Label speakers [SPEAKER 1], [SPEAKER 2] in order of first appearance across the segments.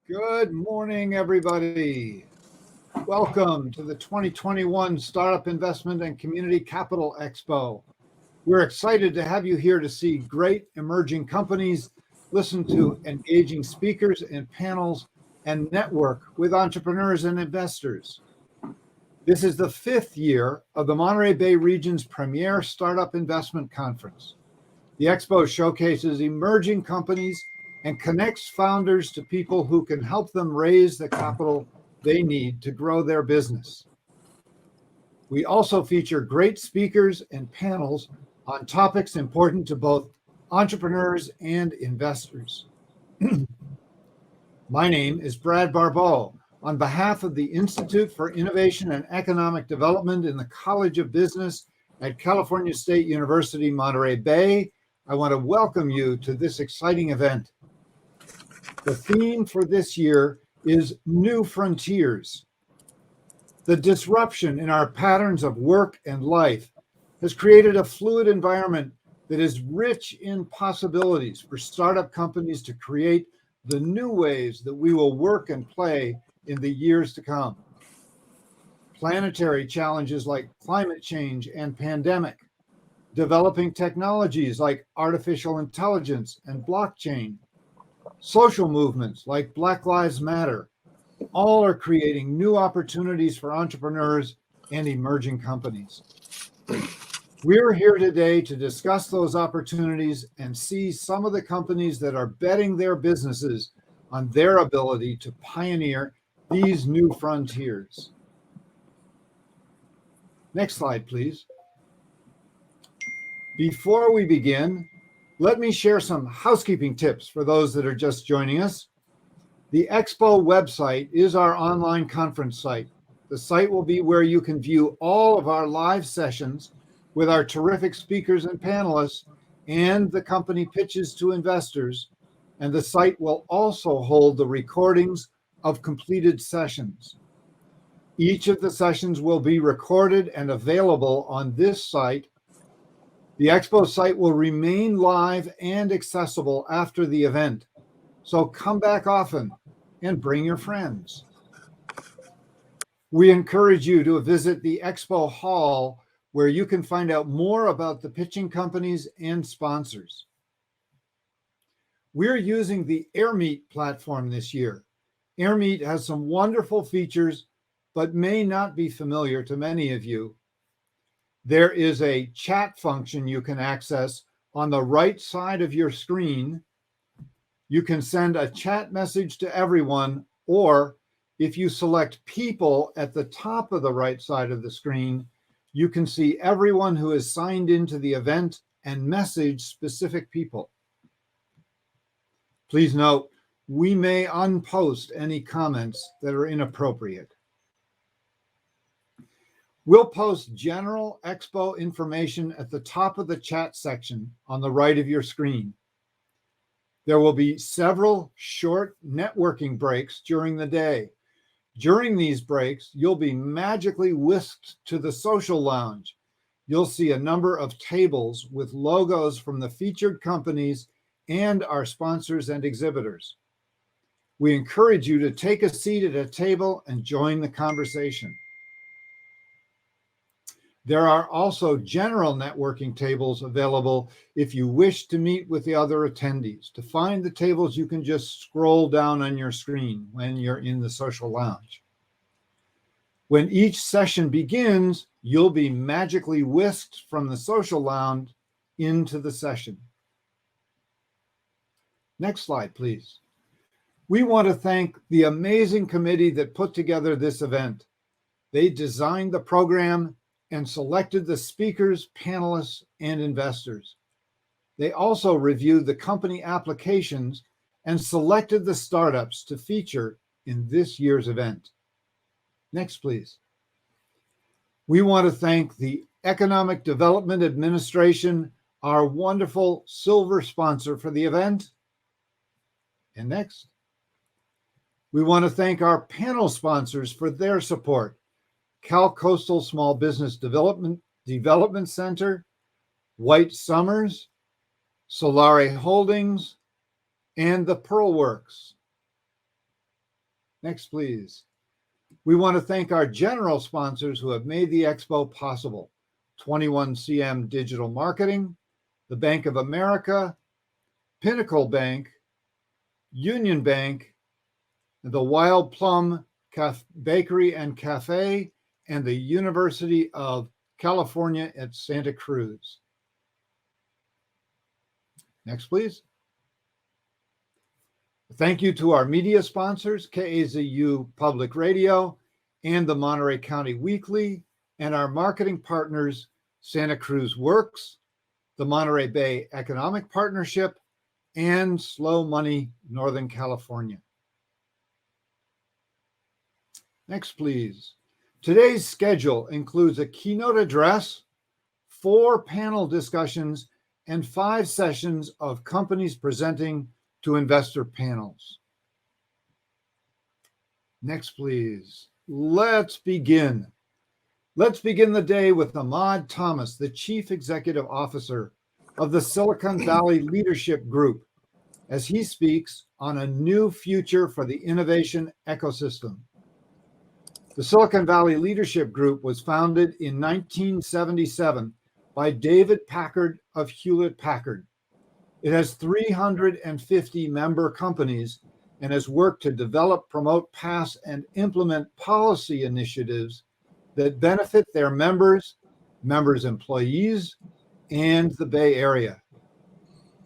[SPEAKER 1] Good morning, everybody. Welcome to the 2021 Startup Investment and Community Capital Expo. We're excited to have you here to see great emerging companies, listen to engaging speakers and panels, and network with entrepreneurs and investors. This is the fifth year of the Monterey Bay region's premier startup investment conference. The Expo showcases emerging companies and connects founders to people who can help them raise the capital they need to grow their business. We also feature great speakers and panels on topics important to both entrepreneurs and investors. My name is Brad Barbeau. On behalf of the Institute for Innovation and Economic Development in the College of Business at California State University, Monterey Bay, I want to welcome you to this exciting event. The theme for this year is New Frontiers. The disruption in our patterns of work and life has created a fluid environment that is rich in possibilities for startup companies to create the new ways that we will work and play in the years to come. Planetary challenges like climate change and pandemic, developing technologies like artificial intelligence and blockchain, social movements like Black Lives Matter, all are creating new opportunities for entrepreneurs and emerging companies. We're here today to discuss those opportunities and see some of the companies that are betting their businesses on their ability to pioneer these new frontiers. Next slide, please. Before we begin, let me share some housekeeping tips for those that are just joining us. The Expo website is our online conference site. The site will be where you can view all of our live sessions with our terrific speakers and panelists and the company pitches to investors. And the site will also hold the recordings of completed sessions. Each of the sessions will be recorded and available on this site. The Expo site will remain live and accessible after the event. So come back often and bring your friends. We encourage you to visit the Expo Hall where you can find out more about the pitching companies and sponsors. We're using the AirMeet platform this year. AirMeet has some wonderful features, but may not be familiar to many of you. There is a chat function you can access on the right side of your screen. You can send a chat message to everyone, or if you select people at the top of the right side of the screen, you can see everyone who is signed into the event and message specific people. Please note, we may unpost any comments that are inappropriate. We'll post general Expo information at the top of the chat section on the right of your screen. There will be several short networking breaks during the day. During these breaks, you'll be magically whisked to the social lounge. You'll see a number of tables with logos from the featured companies and our sponsors and exhibitors. We encourage you to take a seat at a table and join the conversation. There are also general networking tables available if you wish to meet with the other attendees. To find the tables, you can just scroll down on your screen when you're in the social lounge. When each session begins, you'll be magically whisked from the social lounge into the session. Next slide, please. We want to thank the amazing committee that put together this event. They designed the program and selected the speakers, panelists, and investors. They also reviewed the company applications and selected the startups to feature in this year's event. Next, please. We want to thank the Economic Development Administration, our wonderful silver sponsor for the event. And next. We want to thank our panel sponsors for their support. Cal Coastal Small Business Development Center, White Summers, Solare Holdings, and the Pearl Works. Next, please. We want to thank our general sponsors who have made the Expo possible: 21CM Digital Marketing, the Bank of America, Pinnacle Bank, Union Bank, the Wild Plum Bakery and Cafe, and the University of California at Santa Cruz. Next, please. Thank you to our media sponsors, KAZU Public Radio and the Monterey County Weekly, and our marketing partners, Santa Cruz Works, the Monterey Bay Economic Partnership, and Slow Money Northern California. Next, please. Today's schedule includes a keynote address, 4 panel discussions, and 5 sessions of companies presenting to investor panels. Next, please. Let's begin. Let's begin the day with Ahmad Thomas, the Chief Executive Officer of the Silicon Valley Leadership Group, as he speaks on a new future for the innovation ecosystem. The Silicon Valley Leadership Group was founded in 1977 by David Packard of Hewlett-Packard. It has 350 member companies and has worked to develop, promote, pass, and implement policy initiatives that benefit their members, employees, and the Bay Area.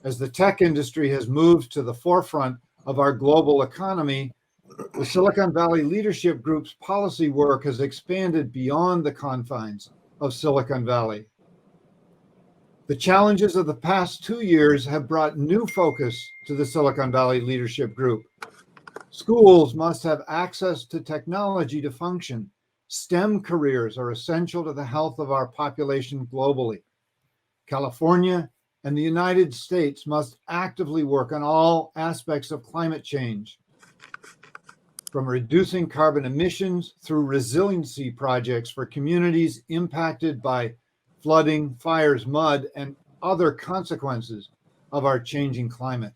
[SPEAKER 1] As the tech industry has moved to the forefront of our global economy, the Silicon Valley Leadership Group's policy work has expanded beyond the confines of Silicon Valley. The challenges of the past 2 years have brought new focus to the Silicon Valley Leadership Group. Schools must have access to technology to function. STEM careers are essential to the health of our population globally. California and the United States must actively work on all aspects of climate change, from reducing carbon emissions through resiliency projects for communities impacted by flooding, fires, mud, and other consequences of our changing climate.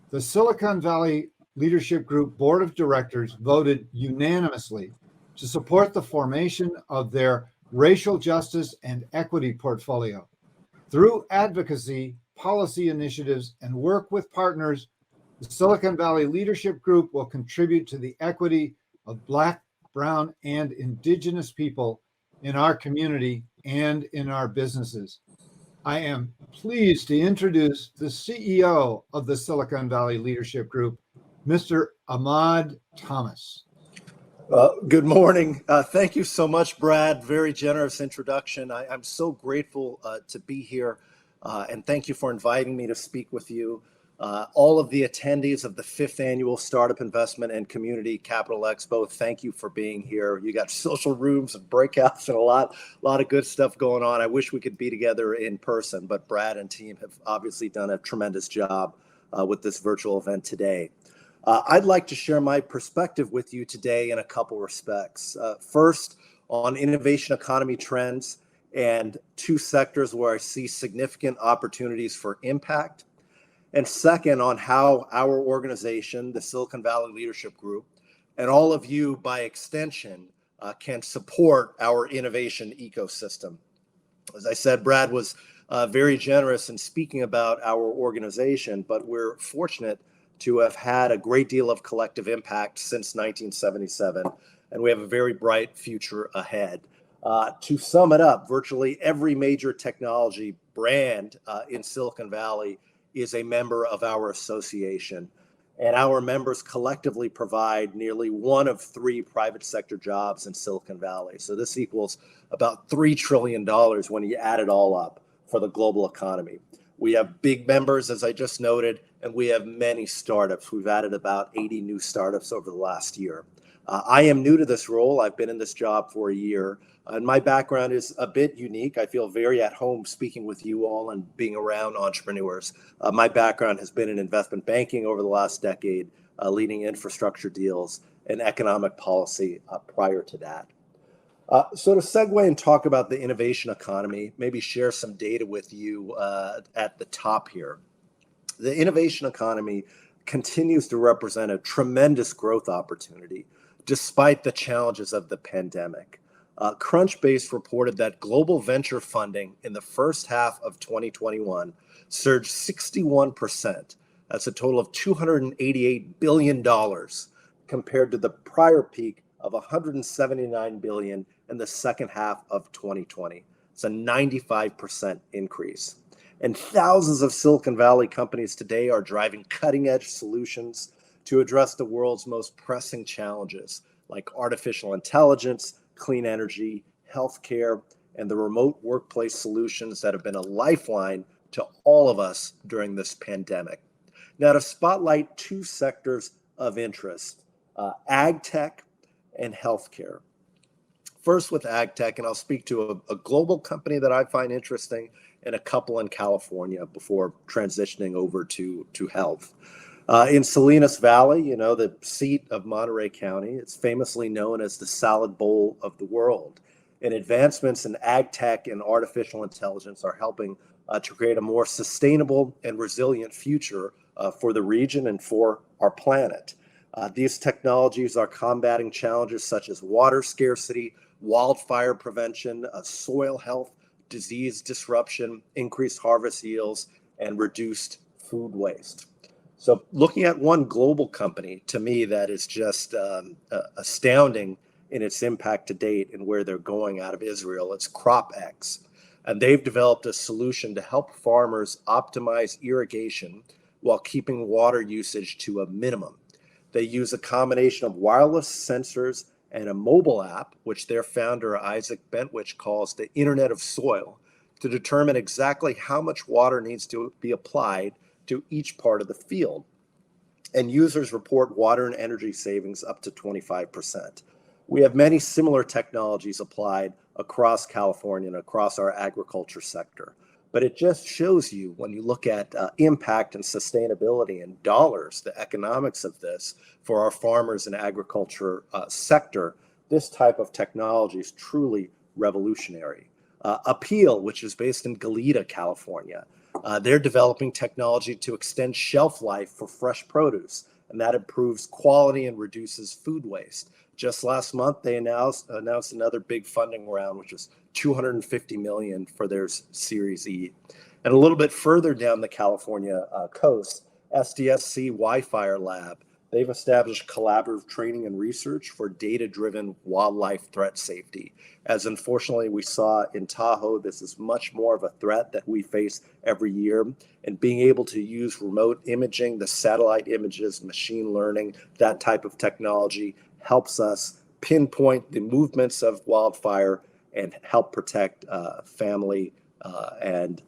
[SPEAKER 1] The Silicon Valley Leadership Group Board of Directors voted unanimously to support the formation of their racial justice and equity portfolio. Through advocacy, policy initiatives, and work with partners, the Silicon Valley Leadership Group will contribute to the equity of Black, Brown, and Indigenous people in our community and in our businesses. I am pleased to introduce the CEO of the Silicon Valley Leadership Group, Mr. Ahmad Thomas.
[SPEAKER 2] Good morning. Thank you so much, Brad. Very generous introduction. I'm so grateful to be here, and thank you for inviting me to speak with you. All of the attendees of the 5th Annual Startup Investment and Community Capital Expo, thank you for being here. You got social rooms and breakouts and a lot of good stuff going on. I wish we could be together in person, but Brad and team have obviously done a tremendous job with this virtual event today. I'd like to share my perspective with you today in a couple respects. First, on innovation economy trends and 2 sectors where I see significant opportunities for impact. And second, on how our organization, the Silicon Valley Leadership Group, and all of you by extension, can support our innovation ecosystem. As I said, Brad was very generous in speaking about our organization, but we're fortunate to have had a great deal of collective impact since 1977, and we have a very bright future ahead. To sum it up, virtually every major technology brand in Silicon Valley is a member of our association, and our members collectively provide nearly 1 of 3 private sector jobs in Silicon Valley. So this equals about $3 trillion when you add it all up for the global economy. We have big members, as I just noted, and we have many startups. We've added about 80 new startups over the last year. I am new to this role. I've been in this job for a year, and my background is a bit unique. I feel very at home speaking with you all and being around entrepreneurs. My background has been in investment banking over the last decade, leading infrastructure deals and economic policy prior to that. So to segue and talk about the innovation economy, maybe share some data with you at the top here. The innovation economy continues to represent a tremendous growth opportunity despite the challenges of the pandemic. Crunchbase reported that global venture funding in the first half of 2021 surged 61%. That's a total of $288 billion compared to the prior peak of $179 billion in the second half of 2020. It's a 95% increase. And thousands of Silicon Valley companies today are driving cutting-edge solutions to address the world's most pressing challenges, like artificial intelligence, clean energy, healthcare, and the remote workplace solutions that have been a lifeline to all of us during this pandemic. Now, to spotlight two sectors of interest, ag tech and healthcare. First with ag tech, and I'll speak to a global company that I find interesting and a couple in California before transitioning over to health. In Salinas Valley, the seat of Monterey County, it's famously known as the salad bowl of the world. And advancements in ag tech and artificial intelligence are helping to create a more sustainable and resilient future for the region and for our planet. These technologies are combating challenges such as water scarcity, wildfire prevention, soil health, disease disruption, increased harvest yields, and reduced food waste. So looking at one global company, to me, that is just astounding in its impact to date and where they're going out of Israel, it's Cropx. And they've developed a solution to help farmers optimize irrigation while keeping water usage to a minimum. They use a combination of wireless sensors and a mobile app, which their founder, Isaac Bentwich, calls the Internet of Soil, to determine exactly how much water needs to be applied to each part of the field. And users report water and energy savings up to 25%. We have many similar technologies applied across California and across our agriculture sector. But it just shows you, when you look at impact and sustainability and dollars, the economics of this for our farmers and agriculture sector, this type of technology is truly revolutionary. Appeal, which is based in Goleta, California, they're developing technology to extend shelf life for fresh produce, and that improves quality and reduces food waste. Just last month, they announced another big funding round, which is $250 million for their Series E. And a little bit further down the California coast, SDSC Wi-Fi Lab, they've established collaborative training and research for data-driven wildlife threat safety. As unfortunately we saw in Tahoe, this is much more of a threat that we face every year. And being able to use remote imaging, the satellite images, machine learning, that type of technology helps us pinpoint the movements of wildfire and help protect family and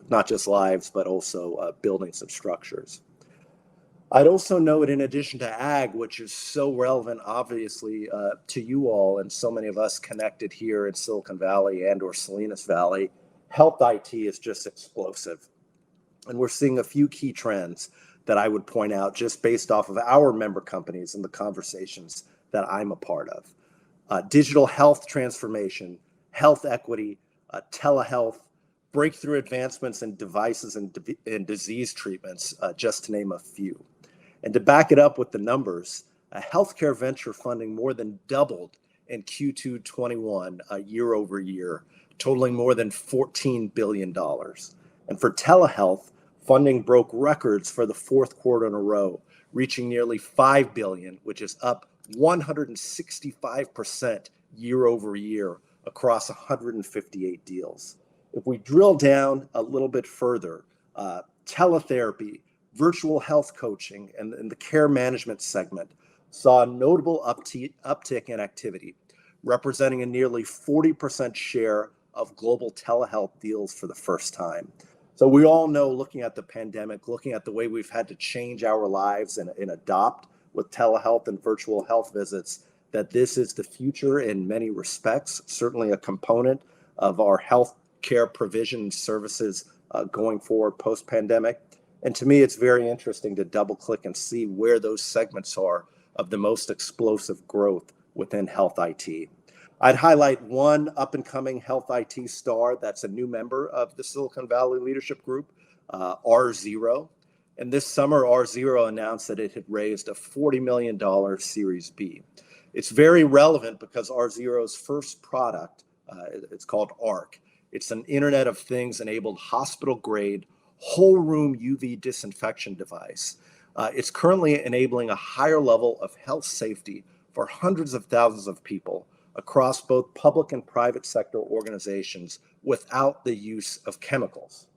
[SPEAKER 2] not just lives, but also buildings and structures. I'd also note, in addition to ag, which is so relevant, obviously, to you all and so many of us connected here in Silicon Valley and or Salinas Valley, health IT is just explosive. And we're seeing a few key trends that I would point out just based off of our member companies and the conversations that I'm a part of. Digital health transformation, health equity, telehealth, breakthrough advancements in devices and disease treatments, just to name a few. And to back it up with the numbers, healthcare venture funding more than doubled in Q2 21 year over year, totaling more than $14 billion. And for telehealth, funding broke records for the fourth quarter in a row, reaching nearly $5 billion, which is up 165% year over year across 158 deals. If we drill down a little bit further, teletherapy, virtual health coaching, and the care management segment saw a notable uptick in activity, representing a nearly 40% share of global telehealth deals for the first time. So we all know, looking at the pandemic, looking at the way we've had to change our lives and adopt with telehealth and virtual health visits, that this is the future in many respects, certainly a component of our health care provision services going forward post-pandemic. And to me, it's very interesting to double click and see where those segments are of the most explosive growth within health IT. I'd highlight one up and coming health IT star that's a new member of the Silicon Valley Leadership Group, R0. And this summer, R0 announced that it had raised a $40 million Series B. It's very relevant because R0's first product, it's called ARC. It's an Internet of Things enabled hospital-grade whole room UV disinfection device. It's currently enabling a higher level of health safety for hundreds of thousands of people across both public and private sector organizations without the use of chemicals.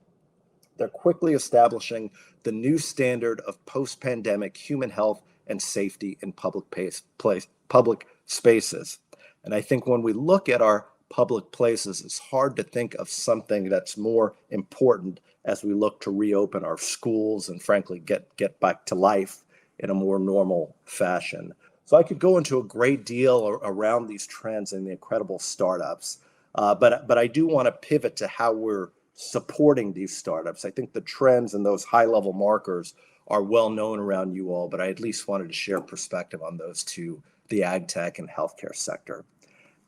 [SPEAKER 2] They're quickly establishing the new standard of post-pandemic human health and safety in public spaces. And I think when we look at our public places, it's hard to think of something that's more important as we look to reopen our schools and frankly get back to life in a more normal fashion. So I could go into a great deal around these trends and the incredible startups, but I do want to pivot to how we're supporting these startups. I think the trends and those high-level markers are well known around you all, but I at least wanted to share perspective on those two, the ag tech and healthcare sector.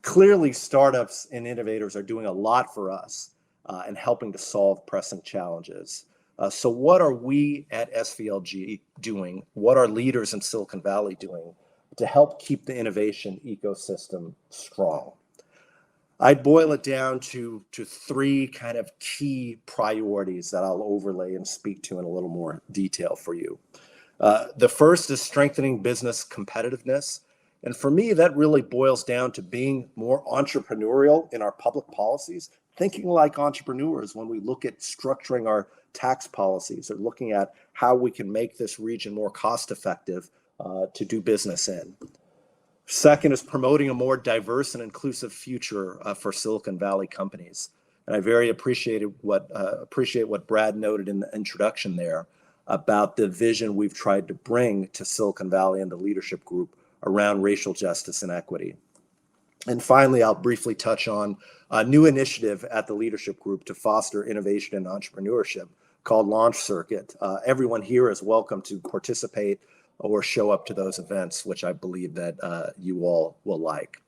[SPEAKER 2] Clearly, startups and innovators are doing a lot for us and helping to solve pressing challenges. So what are we at SVLG doing? What are leaders in Silicon Valley doing to help keep the innovation ecosystem strong? I'd boil it down to three kind of key priorities that I'll overlay and speak to in a little more detail for you. The first is strengthening business competitiveness. And for me, that really boils down to being more entrepreneurial in our public policies, thinking like entrepreneurs when we look at structuring our tax policies or looking at how we can make this region more cost effective to do business in. Second is promoting a more diverse and inclusive future for Silicon Valley companies. And I very appreciate what Brad noted in the introduction there about the vision we've tried to bring to Silicon Valley and the leadership group around racial justice and equity. And finally, I'll briefly touch on a new initiative at the leadership group to foster innovation and entrepreneurship called Launch Circuit. Everyone here is welcome to participate or show up to those events, which I believe that you all will like.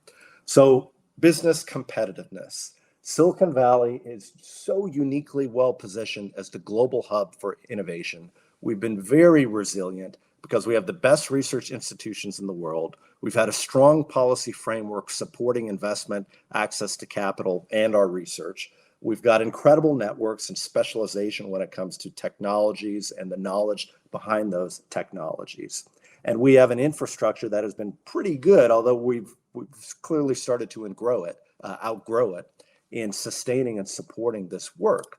[SPEAKER 2] So business competitiveness. Silicon Valley is so uniquely well positioned as the global hub for innovation. We've been very resilient because we have the best research institutions in the world. We've had a strong policy framework supporting investment, access to capital, and our research. We've got incredible networks and specialization when it comes to technologies and the knowledge behind those technologies. And we have an infrastructure that has been pretty good, although we've clearly started to outgrow it in sustaining and supporting this work.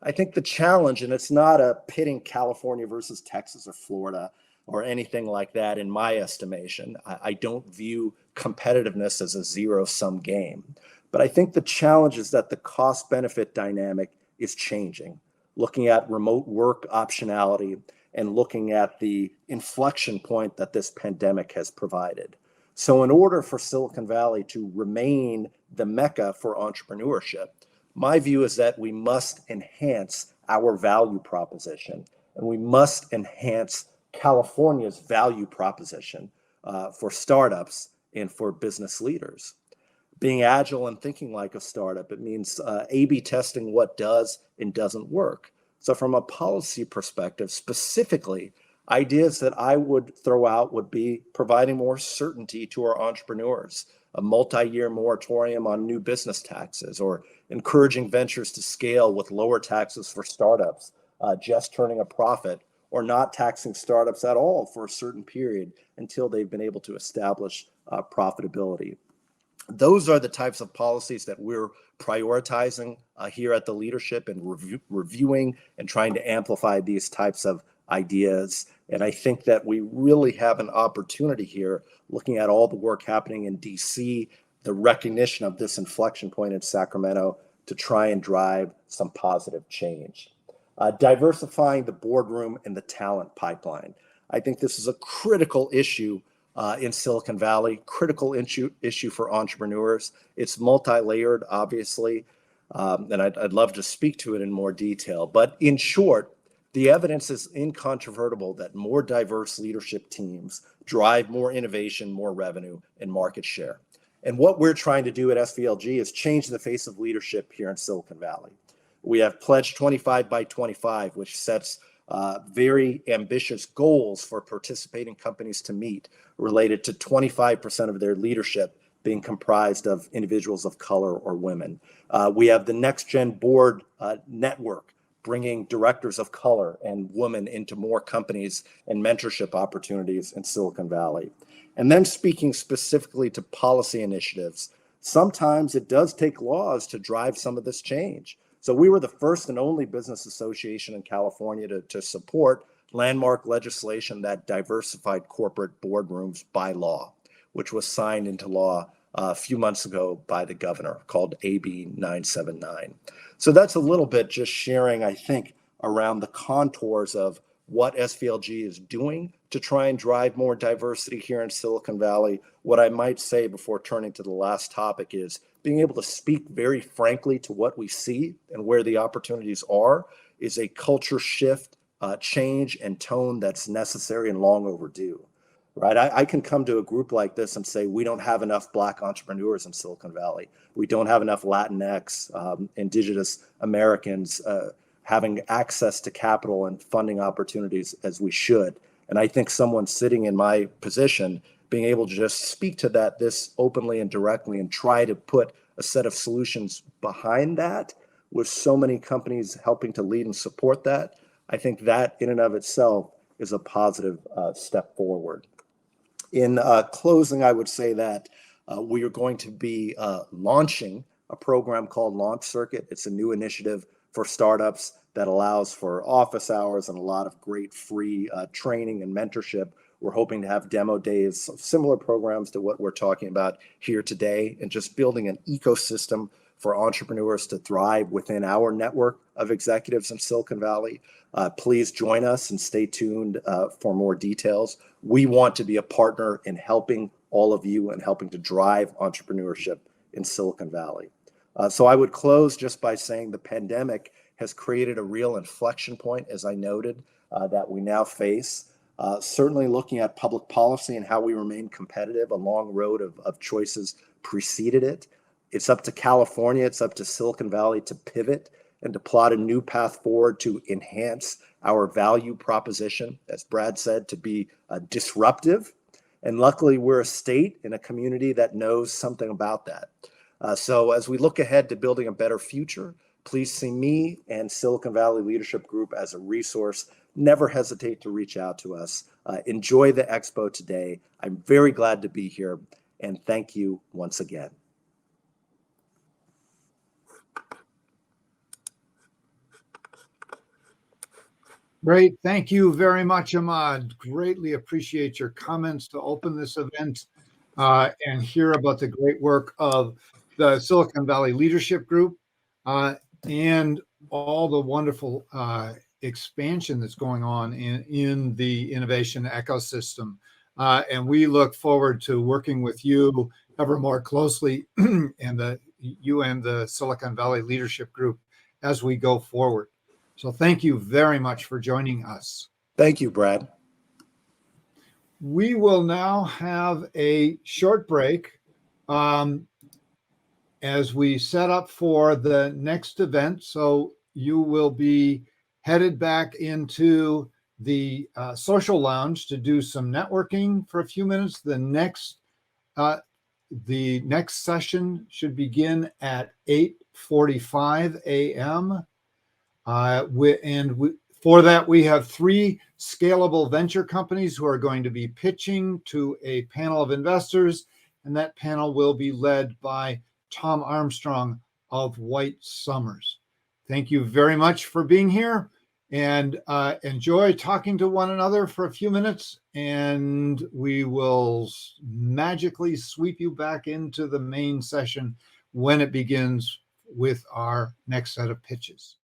[SPEAKER 2] I think the challenge, and it's not a pitting California versus Texas or Florida or anything like that in my estimation. I don't view competitiveness as a zero-sum game. But I think the challenge is that the cost-benefit dynamic is changing, looking at remote work optionality and looking at the inflection point that this pandemic has provided. So in order for Silicon Valley to remain the mecca for entrepreneurship, my view is that we must enhance our value proposition, and we must enhance California's value proposition for startups and for business leaders. Being agile and thinking like a startup, it means A/B testing what does and doesn't work. So from a policy perspective, specifically, ideas that I would throw out would be providing more certainty to our entrepreneurs, a multi-year moratorium on new business taxes, or encouraging ventures to scale with lower taxes for startups, just turning a profit, or not taxing startups at all for a certain period until they've been able to establish profitability. Those are the types of policies that we're prioritizing here at the leadership and reviewing and trying to amplify these types of ideas. And I think that we really have an opportunity here, looking at all the work happening in DC, the recognition of this inflection point in Sacramento, to try and drive some positive change. Diversifying the boardroom and the talent pipeline. I think this is a critical issue in Silicon Valley, critical issue for entrepreneurs. It's multi-layered, obviously, and I'd love to speak to it in more detail. But in short, the evidence is incontrovertible that more diverse leadership teams drive more innovation, more revenue, and market share. And what we're trying to do at SVLG is change the face of leadership here in Silicon Valley. We have Pledge 25 by 25, which sets very ambitious goals for participating companies to meet related to 25% of their leadership being comprised of individuals of color or women. We have the Next Gen Board Network, bringing directors of color and women into more companies and mentorship opportunities in Silicon Valley. And then speaking specifically to policy initiatives, sometimes it does take laws to drive some of this change. So we were the first and only business association in California to support landmark legislation that diversified corporate boardrooms by law, which was signed into law a few months ago by the governor, called AB 979. So that's a little bit just sharing, I think, around the contours of what SVLG is doing to try and drive more diversity here in Silicon Valley. What I might say before turning to the last topic is being able to speak very frankly to what we see and where the opportunities are is a culture shift, change, and tone that's necessary and long overdue. Right? I can come to a group like this and say, we don't have enough Black entrepreneurs in Silicon Valley. We don't have enough Latinx, Indigenous Americans having access to capital and funding opportunities as we should. And I think someone sitting in my position, being able to just speak to that this openly and directly and try to put a set of solutions behind that, with so many companies helping to lead and support that, I think that in and of itself is a positive step forward. In closing, I would say that we are going to be launching a program called Launch Circuit. It's a new initiative for startups that allows for office hours and a lot of great free training and mentorship. We're hoping to have demo days, similar programs to what we're talking about here today, and just building an ecosystem for entrepreneurs to thrive within our network of executives in Silicon Valley. Please join us and stay tuned for more details. We want to be a partner in helping all of you and helping to drive entrepreneurship in Silicon Valley. So I would close just by saying the pandemic has created a real inflection point, as I noted, that we now face. Certainly looking at public policy and how we remain competitive, a long road of choices preceded it. It's up to California, it's up to Silicon Valley to pivot and to plot a new path forward to enhance our value proposition, as Brad said, to be disruptive. And luckily, we're a state and a community that knows something about that. So as we look ahead to building a better future, please see me and Silicon Valley Leadership Group as a resource. Never hesitate to reach out to us. Enjoy the Expo today. I'm very glad to be here, and thank you once again.
[SPEAKER 1] Great. Thank you very much, Ahmad. Greatly appreciate your comments to open this event and hear about the great work of the Silicon Valley Leadership Group and all the wonderful expansion that's going on in the innovation ecosystem. And we look forward to working with you ever more closely and you and the Silicon Valley Leadership Group as we go forward. So thank you very much for joining us.
[SPEAKER 2] Thank you, Brad.
[SPEAKER 1] We will now have a short break as we set up for the next event. So you will be headed back into the social lounge to do some networking for a few minutes. The next session should begin at 8:45 a.m. For that, we have 3 scalable venture companies who are going to be pitching to a panel of investors, and that panel will be led by Tom Armstrong of White Summers. Thank you very much for being here, and enjoy talking to one another for a few minutes, and we will magically sweep you back into the main session when it begins with our next set of pitches.